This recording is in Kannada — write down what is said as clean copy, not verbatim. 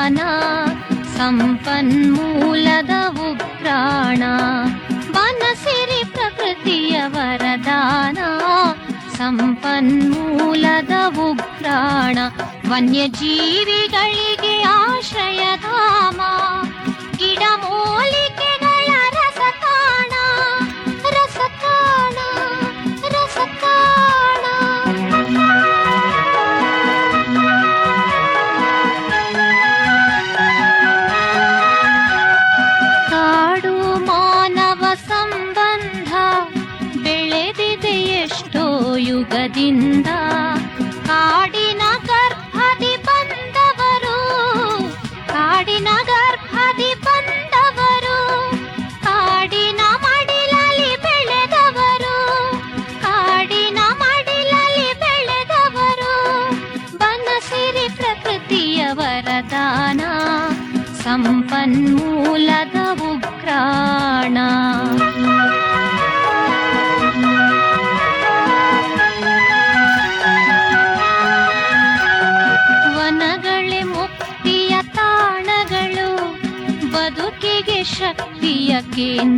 ವರದಾನ, ಸಂಪನ್ಮೂಲದ ಉಗ್ರಾಣ. ಬನಸಿರಿ ಪ್ರಕೃತಿಯ ವರದಾನ, ಸಂಪನ್ಮೂಲದ ಉಗ್ರಾಣ. ವನ್ಯಜೀವಿಗಳಿಗೆ ಆಶ್ರಯಧಾಮ, ಗಿಡಮೂಲಿಕೆಗಳ ರಸತಾಣ, ರಸತಾಣ, ರಸತಾಣ. ಕಾಡು ಮಾನವ ಸಂಬಂಧ ಬೆಳೆದಿದೆ ಎಷ್ಟೋ ಯುಗದಿಂದ. ಕಾಡಿನ ಗರ್ಭದಿ ಬಂದವರು, ಕಾಡಿನ ಗರ್ಭದಿ ಬಂದವರು, ಕಾಡಿನ ಮಡಿಲಲ್ಲಿ ಬೆಳೆದವರು, ಕಾಡಿನ ಮಡಿಲಲ್ಲಿ ಬೆಳೆದವರು. ಬನಸಿರಿ ಪ್ರಕೃತಿಯ ವರದಾನ, ಸಂಪನ್ಮೂಲದ ಉಗ್ರಾಣ. ವನಗಳೇ ಮುಕ್ತಿಯ ತಾಣಗಳು, ಬದುಕಿಗೆ ಶಕ್ತಿಯ ಕೇಂದ್ರ.